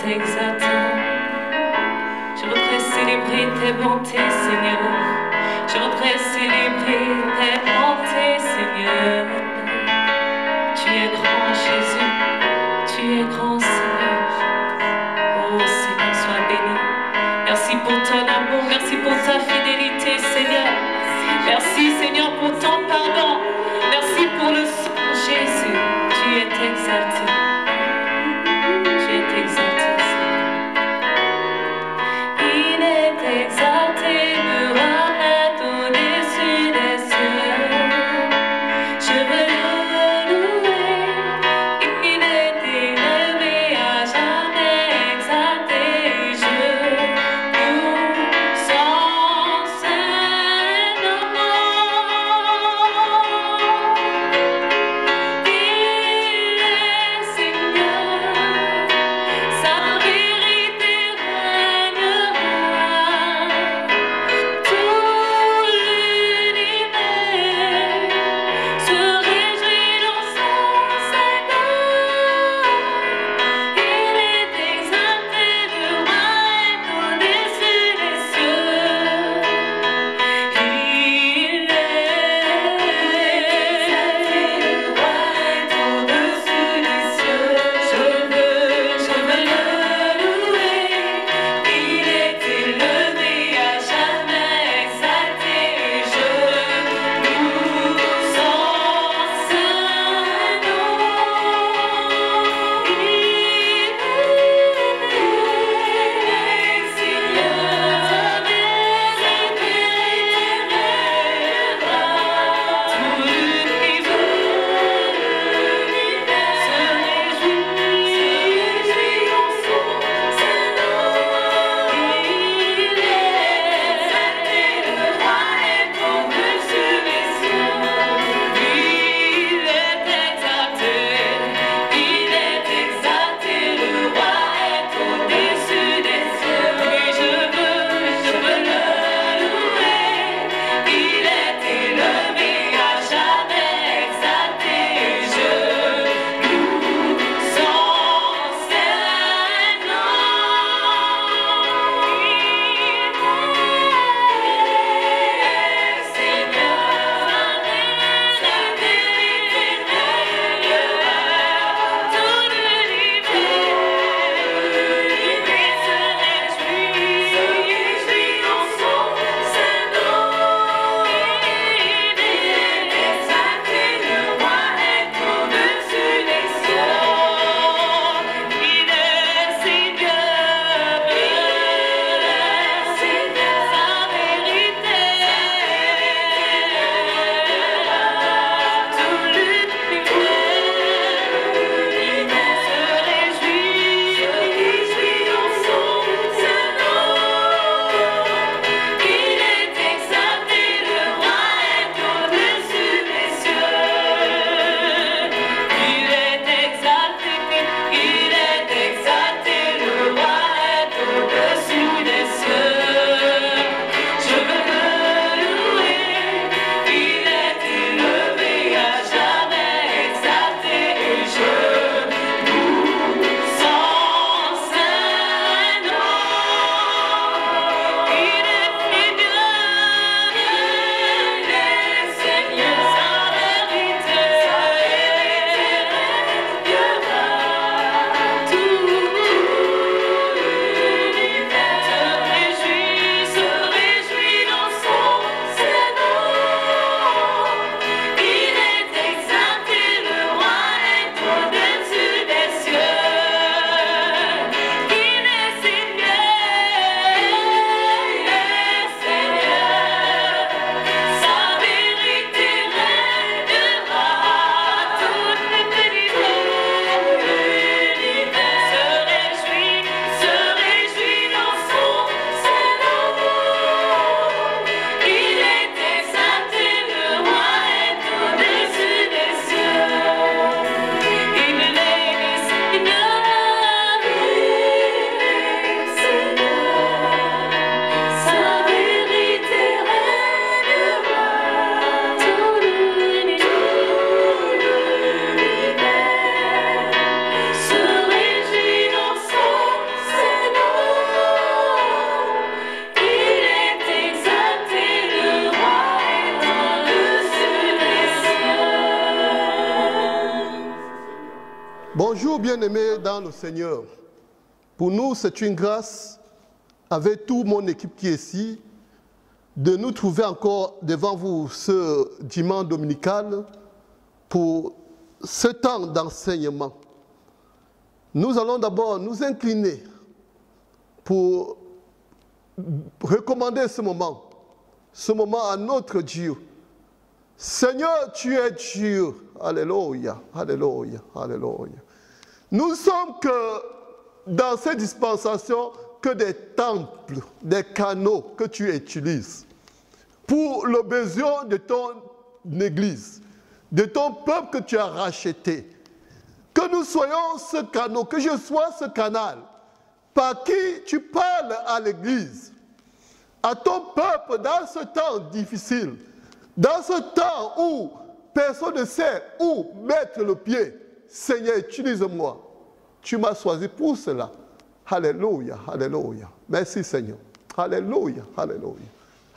exaltant. Je voudrais célébrer tes bontés, Seigneur. Je voudrais célébrer tes bontés, Seigneur. Tu es grand, Jésus. Tu es grand, Seigneur. Oh, Seigneur, sois béni. Merci pour ton amour. Merci pour ta fidélité, Seigneur. Merci, Seigneur, pour ton pardon. Merci pour le sang, Jésus. Tu es exalté. Tu es exalté, Seigneur. Il est exalté, me nous, bien-aimés dans le Seigneur, pour nous, c'est une grâce, avec toute mon équipe qui est ici, de nous trouver encore devant vous ce dimanche dominical pour ce temps d'enseignement. Nous allons d'abord nous incliner pour recommander ce moment à notre Dieu. Seigneur, tu es Dieu. Alléluia, alléluia, alléluia. Nous ne sommes que dans cette dispensation que des temples, des canaux que tu utilises pour le besoin de ton Église, de ton peuple que tu as racheté. Que nous soyons ce canal, que je sois ce canal par qui tu parles à l'Église, à ton peuple dans ce temps difficile, dans ce temps où personne ne sait où mettre le pied. Seigneur, utilise-moi. Tu m'as choisi pour cela. Alléluia, alléluia. Merci Seigneur. Alléluia, alléluia,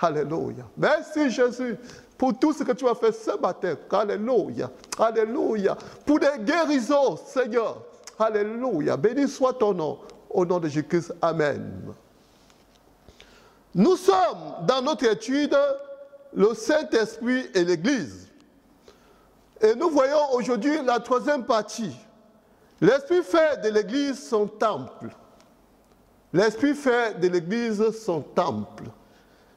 alléluia. Merci Jésus pour tout ce que tu as fait ce matin. Alléluia, alléluia. Pour des guérisons, Seigneur. Alléluia. Béni soit ton nom. Au nom de Jésus-Christ. Amen. Nous sommes dans notre étude le Saint-Esprit et l'Église. Et nous voyons aujourd'hui la troisième partie. L'Esprit fait de l'Église son temple. L'Esprit fait de l'Église son temple.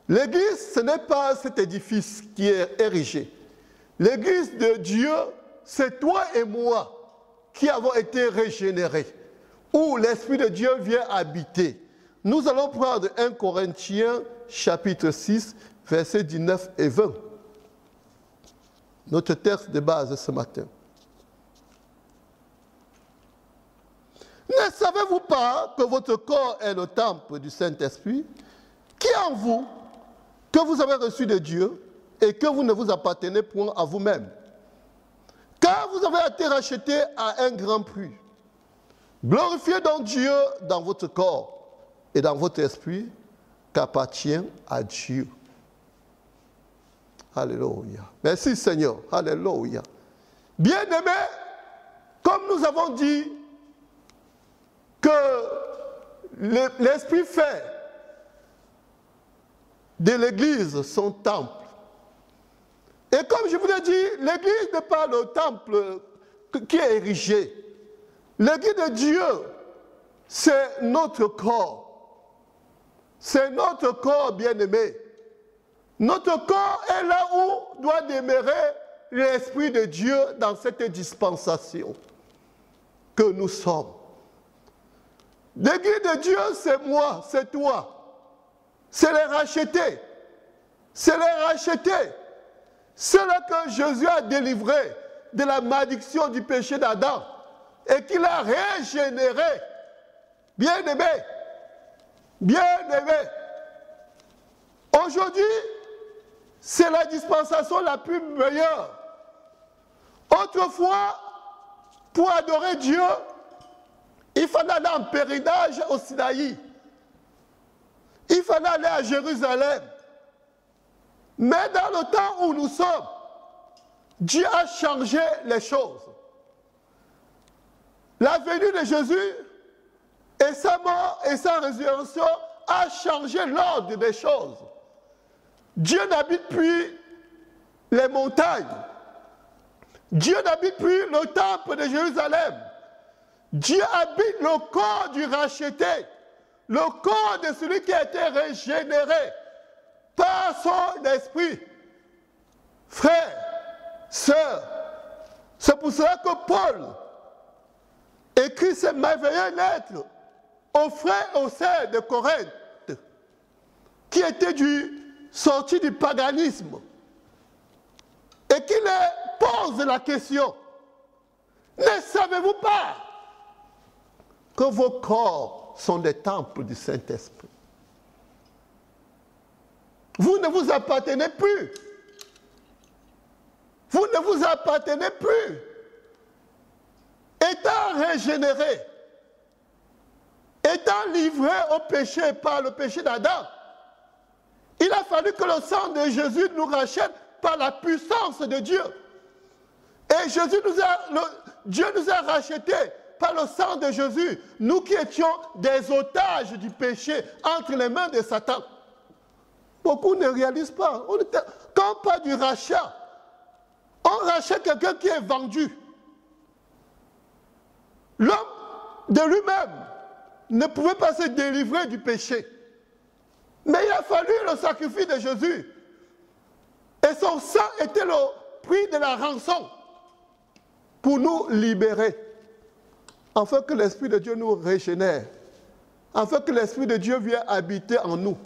L'Église, ce n'est pas cet édifice qui est érigé. L'Église de Dieu, c'est toi et moi qui avons été régénérés, où l'Esprit de Dieu vient habiter. Nous allons prendre 1 Corinthiens, chapitre 6, versets 19 et 20. Notre texte de base ce matin. Ne savez-vous pas que votre corps est le temple du Saint-Esprit, qui est en vous, que vous avez reçu de Dieu, et que vous ne vous appartenez point à vous-même? Car vous avez été rachetés à un grand prix. Glorifiez donc Dieu dans votre corps et dans votre esprit, qui appartient à Dieu. Alléluia. Merci Seigneur. Alléluia. Bien-aimés, comme nous avons dit que l'Esprit fait de l'Église son temple. Et comme je vous l'ai dit, l'Église n'est pas le temple qui est érigé. L'Église de Dieu, c'est notre corps. C'est notre corps bien-aimé. Notre corps est là où doit demeurer l'Esprit de Dieu dans cette dispensation que nous sommes. L'Église de Dieu, c'est moi, c'est toi. C'est les rachetés. C'est les rachetés. C'est là que Jésus a délivré de la malédiction du péché d'Adam et qu'il a régénéré. Bien-aimé. Bien-aimé. Aujourd'hui, c'est la dispensation la plus meilleure. Autrefois, pour adorer Dieu, il fallait aller en pèlerinage au Sinaï. Il fallait aller à Jérusalem. Mais dans le temps où nous sommes, Dieu a changé les choses. La venue de Jésus et sa mort et sa résurrection a changé l'ordre des choses. Dieu n'habite plus les montagnes. Dieu n'habite plus le temple de Jérusalem. Dieu habite le corps du racheté, le corps de celui qui a été régénéré par son esprit. Frères, sœurs, c'est pour cela que Paul écrit ces merveilleuses lettres aux frères et aux sœurs de Corinthe, qui étaient sortis du paganisme, et qui leur pose la question: ne savez-vous pas que vos corps sont des temples du Saint-Esprit? Vous ne vous appartenez plus. Vous ne vous appartenez plus. Étant régénéré, étant livré au péché par le péché d'Adam, il a fallu que le sang de Jésus nous rachète par la puissance de Dieu. Et Dieu nous a rachetés par le sang de Jésus, nous qui étions des otages du péché entre les mains de Satan. Beaucoup ne réalisent pas. Quand on parle du rachat, on rachète quelqu'un qui est vendu. L'homme de lui-même ne pouvait pas se délivrer du péché. Mais il a fallu le sacrifice de Jésus. Et son sang était le prix de la rançon pour nous libérer. Afin que l'Esprit de Dieu nous régénère. Afin que l'Esprit de Dieu vienne habiter en nous.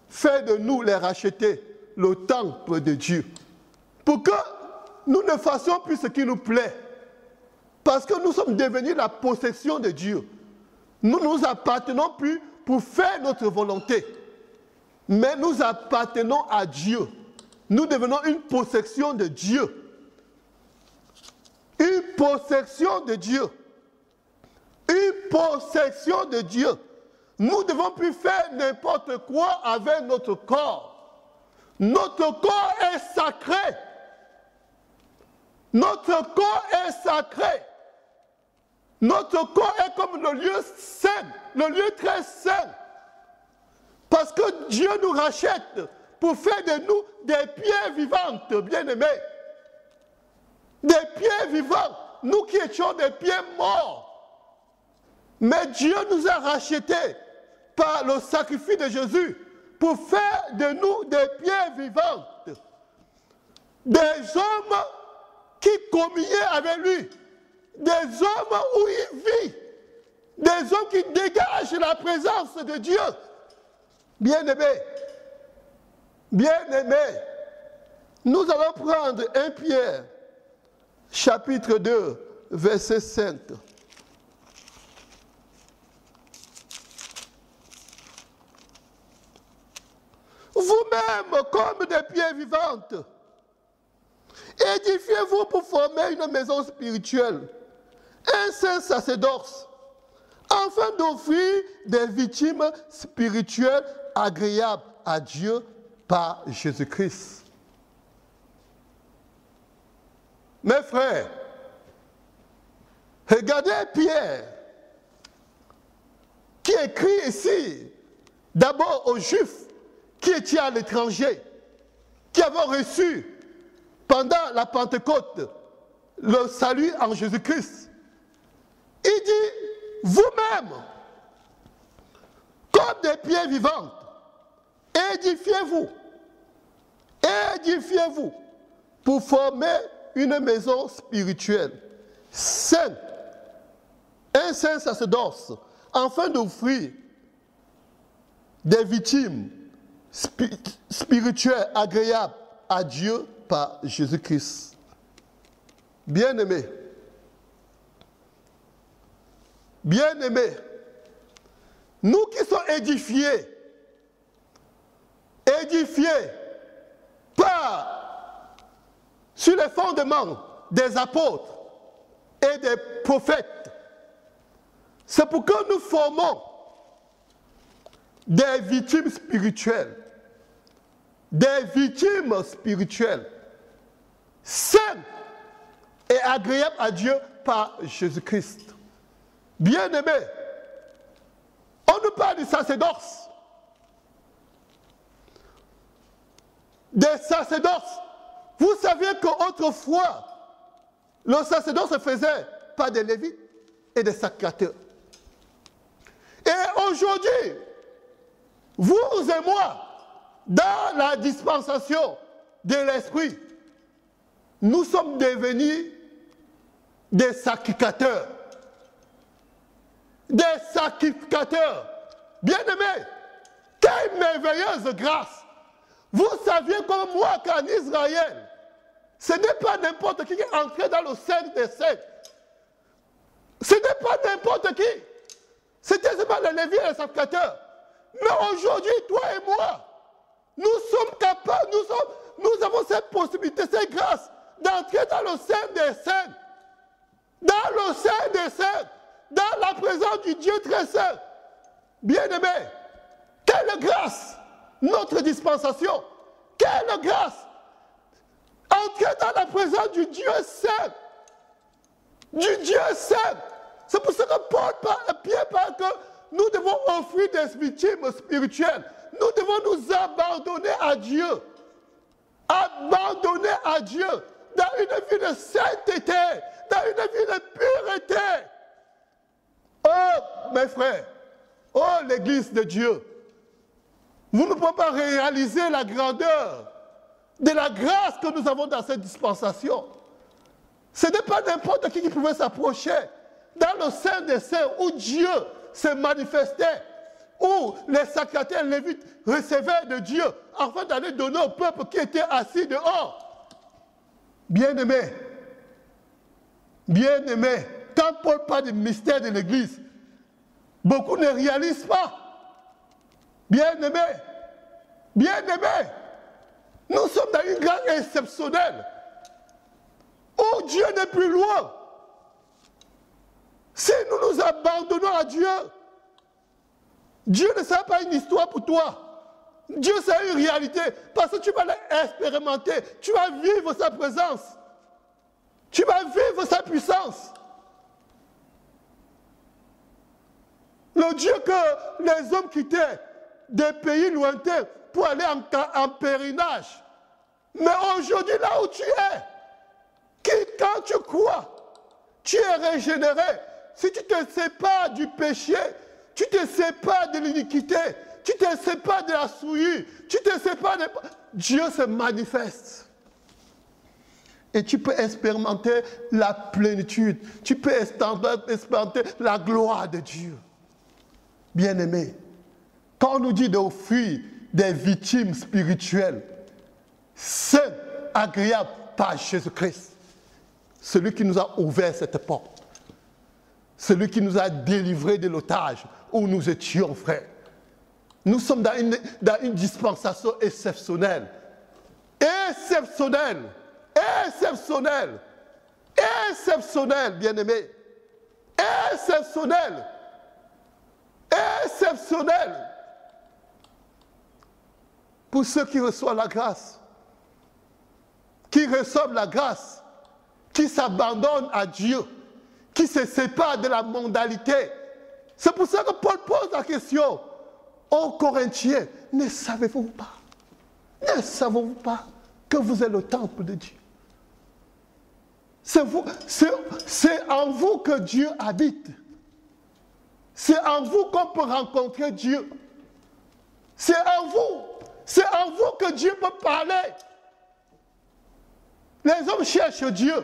Fait de nous les racheter, le temple de Dieu. Pour que nous ne fassions plus ce qui nous plaît. Parce que nous sommes devenus la possession de Dieu. Nous ne nous appartenons plus pour faire notre volonté. Mais nous appartenons à Dieu. Nous devenons une possession de Dieu. Une possession de Dieu. Une possession de Dieu. Nous ne devons plus faire n'importe quoi avec notre corps. Notre corps est sacré. Notre corps est sacré. Notre corps est comme le lieu saint, le lieu très saint. Parce que Dieu nous rachète pour faire de nous des pierres vivantes, bien-aimés. Des pierres vivantes. Nous qui étions des pierres morts. Mais Dieu nous a rachetés par le sacrifice de Jésus pour faire de nous des pierres vivantes. Des hommes qui communiaient avec lui. Des hommes où il vit. Des hommes qui dégagent la présence de Dieu. Bien-aimés, bien-aimés, nous allons prendre 1 Pierre, chapitre 2, verset 5. Vous-même, comme des pierres vivantes, édifiez-vous pour former une maison spirituelle, un saint sacerdoce, afin d'offrir des victimes spirituelles agréables à Dieu par Jésus-Christ. Mes frères, regardez Pierre, qui écrit ici, d'abord aux Juifs qui étaient à l'étranger, qui avaient reçu pendant la Pentecôte le salut en Jésus-Christ. Il dit, vous-même, comme des pierres vivantes, édifiez-vous, édifiez-vous pour former une maison spirituelle, sainte, un saint sacerdoce, afin d'offrir des victimes spirituelles agréables à Dieu par Jésus-Christ. Bien-aimés, bien-aimés, nous qui sommes édifiés sur les fondements des apôtres et des prophètes, c'est pour que nous formons des victimes spirituelles, saines et agréables à Dieu par Jésus-Christ. Bien-aimés, on nous parle du sacerdoce. Des sacerdoces. Vous saviez qu'autrefois, le sacerdoce se faisait par des lévites et des sacrificateurs. Et aujourd'hui, vous et moi, dans la dispensation de l'Esprit, nous sommes devenus des sacrificateurs. Des sacrificateurs. Bien-aimés, quelle merveilleuse grâce. Vous saviez comme moi qu'en Israël, ce n'est pas n'importe qui est entré dans le Saint des Saints. Ce n'est pas n'importe qui. C'était seulement les Lévites et les sacrificateurs. Mais aujourd'hui, toi et moi, nous sommes capables, nous avons cette possibilité, cette grâce d'entrer dans le Saint des Saints. Dans le Saint des Saints. Dans la présence du Dieu très saint. Bien-aimés, quelle grâce, notre dispensation. Quelle grâce. Entrer dans la présence du Dieu saint. Du Dieu saint. C'est pour ça que Pierre parle que nous devons offrir des victimes spirituelles. Nous devons nous abandonner à Dieu. Abandonner à Dieu dans une vie de sainteté, dans une vie de pureté. Oh, mes frères, oh, l'Église de Dieu, vous ne pouvez pas réaliser la grandeur de la grâce que nous avons dans cette dispensation. Ce n'est pas n'importe qui pouvait s'approcher dans le sein des saints où Dieu se manifestait, où les sacrificateurs lévites recevaient de Dieu afin d'aller donner au peuple qui était assis dehors. Bien-aimés, bien-aimés, quand Paul parle du mystère de l'Église, beaucoup ne réalisent pas. Bien-aimés, bien-aimés, nous sommes dans une grâce exceptionnelle où Dieu n'est plus loin. Si nous nous abandonnons à Dieu, Dieu ne sera pas une histoire pour toi. Dieu, c'est une réalité parce que tu vas l'expérimenter. Tu vas vivre sa présence. Tu vas vivre sa puissance. Le Dieu que les hommes quittaient des pays lointains pour aller en pèlerinage. Mais aujourd'hui, là où tu es, quand tu crois, tu es régénéré. Si tu te sépares du péché, tu te sépares de l'iniquité, tu te sépares de la souillure, tu te sépares de... Dieu se manifeste. Et tu peux expérimenter la plénitude. Tu peux expérimenter la gloire de Dieu. Bien-aimés, quand on nous dit d'offrir des victimes spirituelles, saintes, agréables par Jésus-Christ, celui qui nous a ouvert cette porte, celui qui nous a délivrés de l'otage où nous étions, frères. Nous sommes dans une dispensation exceptionnelle. Exceptionnelle. Exceptionnelle. Exceptionnelle, bien-aimés. Exceptionnelle. Exceptionnelle. Pour ceux qui reçoivent la grâce, qui reçoivent la grâce, qui s'abandonnent à Dieu, qui se séparent de la mondalité. C'est pour ça que Paul pose la question aux Corinthiens, ne savez-vous pas, ne savez-vous pas que vous êtes le temple de Dieu? C'est en vous que Dieu habite. C'est en vous qu'on peut rencontrer Dieu. C'est en vous que Dieu peut parler. Les hommes cherchent Dieu.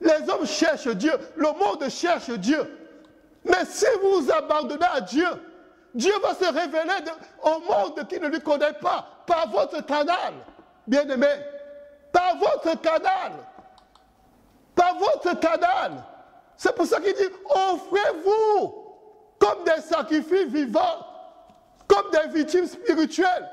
Les hommes cherchent Dieu. Le monde cherche Dieu. Mais si vous vous abandonnez à Dieu, Dieu va se révéler au monde qui ne lui connaît pas, par votre canal, bien-aimé. Par votre canal. Par votre canal. C'est pour ça qu'il dit, offrez-vous comme des sacrifices vivants, comme des victimes spirituelles.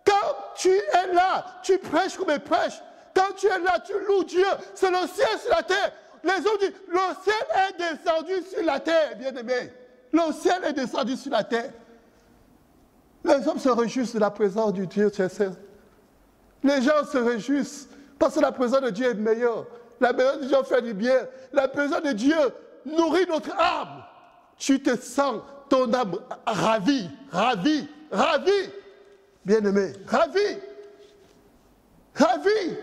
Quand tu es là, tu prêches comme il prêche. Quand tu es là, tu loues Dieu. C'est le ciel sur la terre. Les hommes disent, le ciel est descendu sur la terre, bien-aimés. Le ciel est descendu sur la terre. Les hommes se réjouissent de la présence du Dieu sincère. Les gens se réjouissent parce que la présence de Dieu est meilleure. La présence de Dieu fait du bien. La présence de Dieu nourrit notre âme. Tu te sens ton âme ravie, ravie, ravie. Bien-aimé, ravie. Ravie.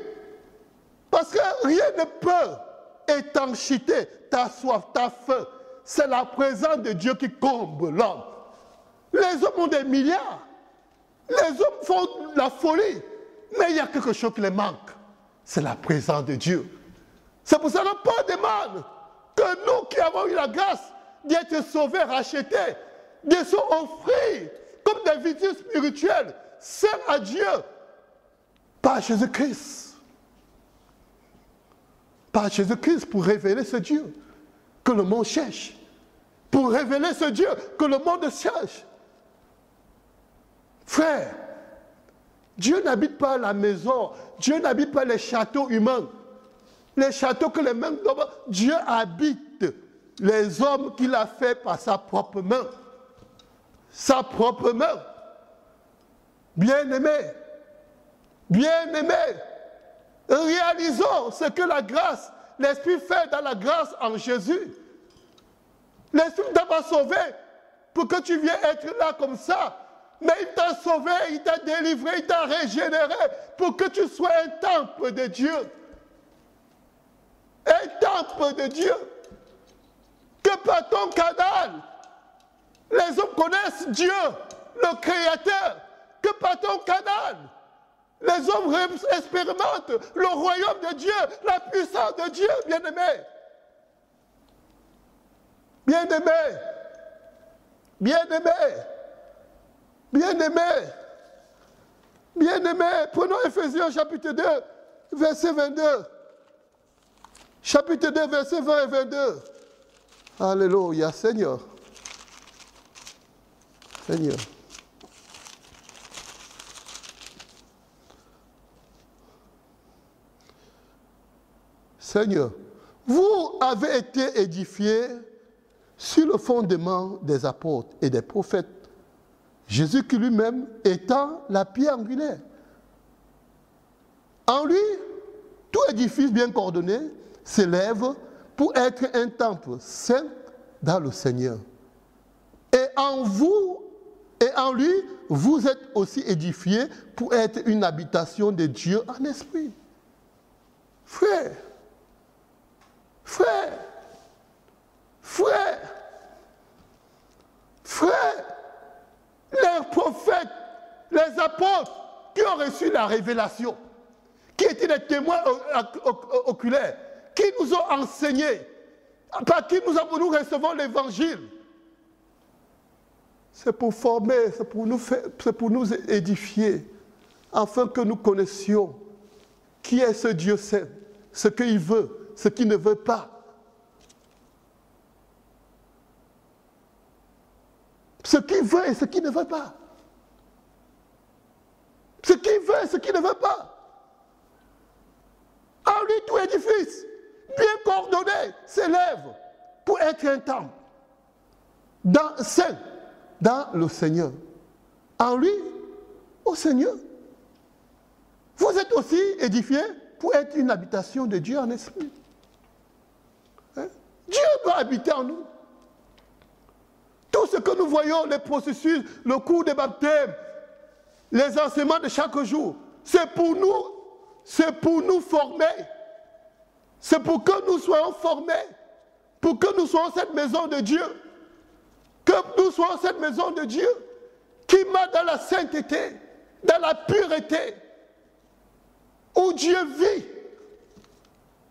Parce que rien ne peut étanchiter ta soif, ta faim. C'est la présence de Dieu qui comble l'homme. Les hommes ont des milliards. Les hommes font la folie. Mais il y a quelque chose qui les manque. C'est la présence de Dieu. C'est pour ça que Paul demande que nous qui avons eu la grâce d'être sauvés, rachetés, de se offrir comme des victimes spirituelles, saintes à Dieu, par Jésus-Christ. Par Jésus-Christ pour révéler ce Dieu que le monde cherche. Pour révéler ce Dieu que le monde cherche. Frère, Dieu n'habite pas la maison, Dieu n'habite pas les châteaux humains. Les châteaux que les mains d'hommes, Dieu habite les hommes qu'il a fait par sa propre main. Sa propre main. Bien-aimés, bien-aimés, réalisons ce que la grâce, l'Esprit fait dans la grâce en Jésus. L'Esprit ne t'a pas sauvé pour que tu viennes être là comme ça. Mais il t'a sauvé, il t'a délivré, il t'a régénéré pour que tu sois un temple de Dieu. Un temple de Dieu. Que par ton canal, les hommes connaissent Dieu, le Créateur. Que par ton canal, les hommes expérimentent le royaume de Dieu, la puissance de Dieu, bien-aimé. Bien-aimé. Bien-aimé. Bien-aimé. Bien-aimé. Prenons Ephésiens chapitre 2, verset 22. Chapitre 2, verset 20 et 22. Alléluia, Seigneur. Seigneur. Seigneur, vous avez été édifiés sur le fondement des apôtres et des prophètes, Jésus qui lui-même étant la pierre angulaire. En lui, tout édifice bien coordonné s'élève pour être un temple saint dans le Seigneur. Et en vous et en lui, vous êtes aussi édifiés pour être une habitation de Dieu en esprit. Frère, frère, frère, frère, les prophètes, les apôtres qui ont reçu la révélation, qui étaient des témoins oculaires, qui nous ont enseigné, par qui nous recevons l'évangile. C'est pour former, c'est pour nous édifier, afin que nous connaissions qui est ce Dieu saint, ce qu'il veut, ce qu'il ne veut pas. Ce qu'il veut et ce qu'il ne veut pas. Ce qu'il veut et ce qu'il ne veut pas. En lui, tout édifice, bien coordonné, s'élève pour être un temple saint dans le Seigneur. En lui, au Seigneur. Vous êtes aussi édifiés pour être une habitation de Dieu en esprit. Hein? Dieu doit habiter en nous. Tout ce que nous voyons, les processus, le cours des baptêmes, les enseignements de chaque jour, c'est pour nous former. C'est pour que nous soyons formés, pour que nous soyons cette maison de Dieu. Que nous soyons cette maison de Dieu qui marche dans la sainteté, dans la pureté, où Dieu vit.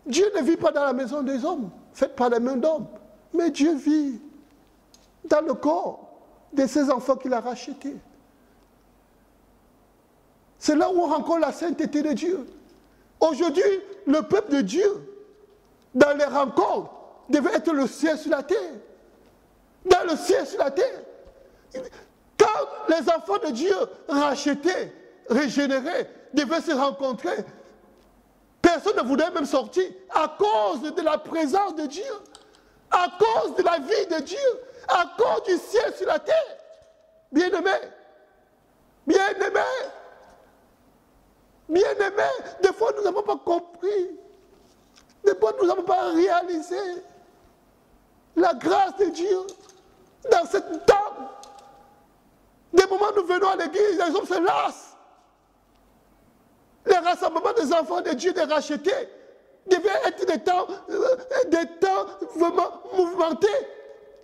Dieu ne vit pas dans la maison des hommes, faite par les mains d'hommes, mais Dieu vit dans le corps de ses enfants qu'il a rachetés. C'est là où on rencontre la sainteté de Dieu. Aujourd'hui, le peuple de Dieu, dans les rencontres, devait être le ciel sur la terre. Dans le ciel sur la terre. Quand les enfants de Dieu rachetés, régénérés, devaient se rencontrer, personne ne voulait même sortir à cause de la présence de Dieu, à cause de la vie de Dieu, à cause du ciel sur la terre. Bien-aimés, bien-aimés, bien-aimés, des fois nous n'avons pas compris, des fois nous n'avons pas réalisé la grâce de Dieu dans cette table. Des moments où nous venons à l'église, les hommes se lassent. Les rassemblements des enfants de Dieu, des rachetés, devaient être des temps vraiment mouvementés,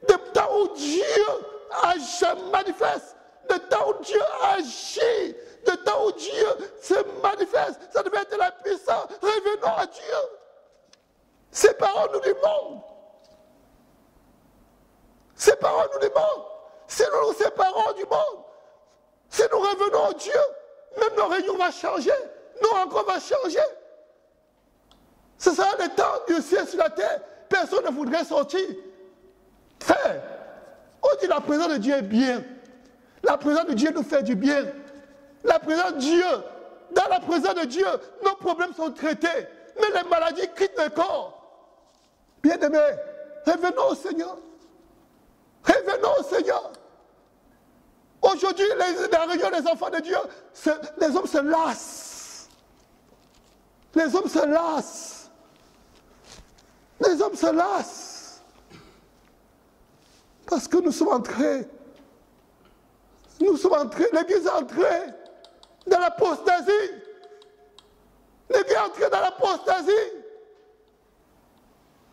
des temps où Dieu manifeste, des temps où Dieu agit, des temps où Dieu se manifeste. Ça devait être la puissance. Revenons à Dieu. Séparons-nous du monde. Séparons-nous du monde. Si nous nous séparons du monde, si nous revenons à Dieu, même nos réunions vont changer, nos rencontres vont changer. Ce sera le temps du ciel sur la terre. Personne ne voudrait sortir. Frère, on dit la présence de Dieu est bien. La présence de Dieu nous fait du bien. La présence de Dieu, dans la présence de Dieu, nos problèmes sont traités. Mais les maladies quittent le corps. Bien-aimés, revenons au Seigneur. Revenons au Seigneur. Aujourd'hui, la réunion des enfants de Dieu, les hommes se lassent. Les hommes se lassent. Les hommes se lassent. Parce que nous sommes entrés, l'Église est entrée dans l'apostasie. L'Église est entrée dans l'apostasie.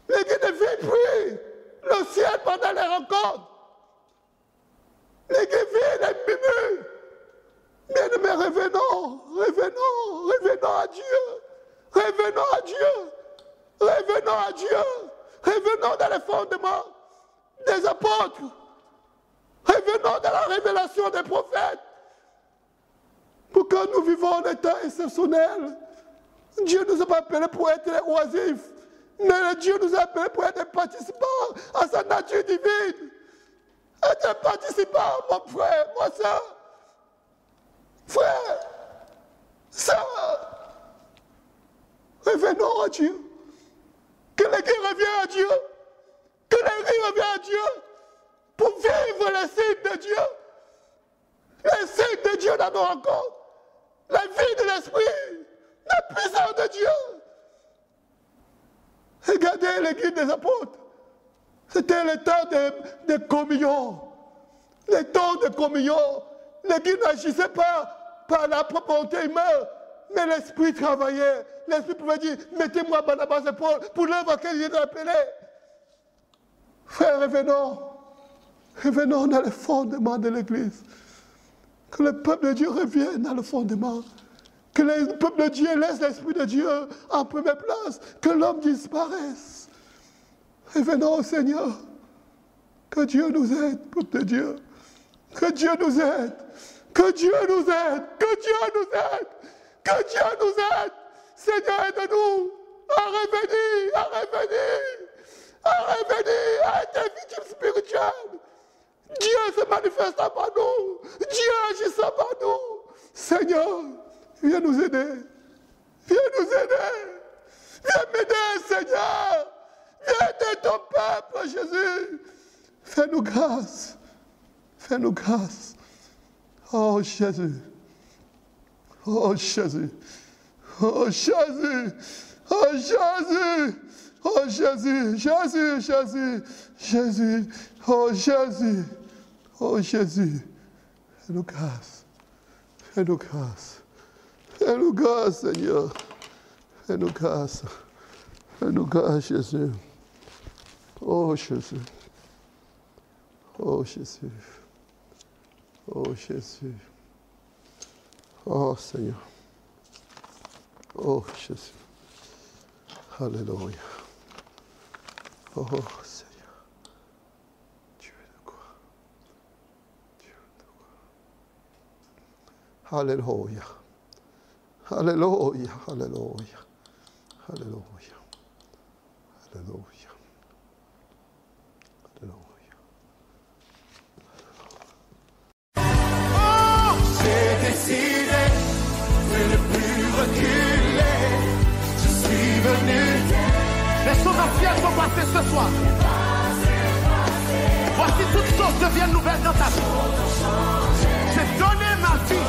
L'Église ne vit plus le ciel pendant les rencontres. L'Église vit les minutes. Bien-aimés, revenons à Dieu. Revenons à Dieu. Revenons à Dieu. Revenons dans les fondements des apôtres. Revenons dans la révélation des prophètes. Pour que nous vivons en état exceptionnel. Dieu nous a pas appelés pour être les oisifs. Mais Dieu nous a appelés pour être des participants à sa nature divine. Être participant, mon frère, ma soeur. Frère, sœur. Revenons à Dieu. Que l'Église revienne à Dieu. Que l'Église revienne à Dieu. Pour vivre les signes de Dieu. Les signes de Dieu dans nos rencontres. La vie de l'Esprit. La puissance de Dieu. Regardez l'église des apôtres. C'était le temps de communion. Le temps de communion. L'église n'agissait pas par la propre volonté humaine, mais l'Esprit travaillait. L'Esprit pouvait dire, mettez-moi Barnabas et Paul pour l'œuvre à laquelle il est appelé. Frères, revenons dans le fondement de l'Église. Que le peuple de Dieu revienne dans le fondement. Que le peuple de Dieu laisse l'Esprit de Dieu en première place. Que l'homme disparaisse. Revenons au Seigneur. Que Dieu nous aide, peuple de Dieu. Que Dieu nous aide. Que Dieu nous aide. Que Dieu nous aide. Que Dieu nous aide. Seigneur, aide-nous à revenir, à être victime spirituelle. Dieu se manifeste par nous. Dieu agit par nous. Seigneur, viens nous aider. Viens nous aider. Viens m'aider, Seigneur. Viens aider ton peuple, Jésus. Fais-nous grâce. Fais-nous grâce. Oh Jésus. Oh Jésus. Oh Jésus. Oh Jésus. Oh Jésus. Jésus. Jésus. Jésus. Oh Jésus. Oh Jésus. Fais-nous grâce. Fais-nous grâce. Fais-nous grâce, Seigneur. Fais-nous grâce. Fais-nous grâce, Jésus. Oh Jésus. Oh Jésus. Oh Jésus. Oh Seigneur. Oh Jésus. Alléluia. Oh Seigneur. Dieu est de quoi? Dieu est de quoi? Alléluia. Alléluia. Alléluia. Alléluia. Alléluia. Alléluia. Oh, j'ai décidé de ne plus reculer. Je suis venu. Les choses anciennes vont passer ce soir. Voici toutes choses deviennent nouvelles dans ta vie. J'ai donné ma vie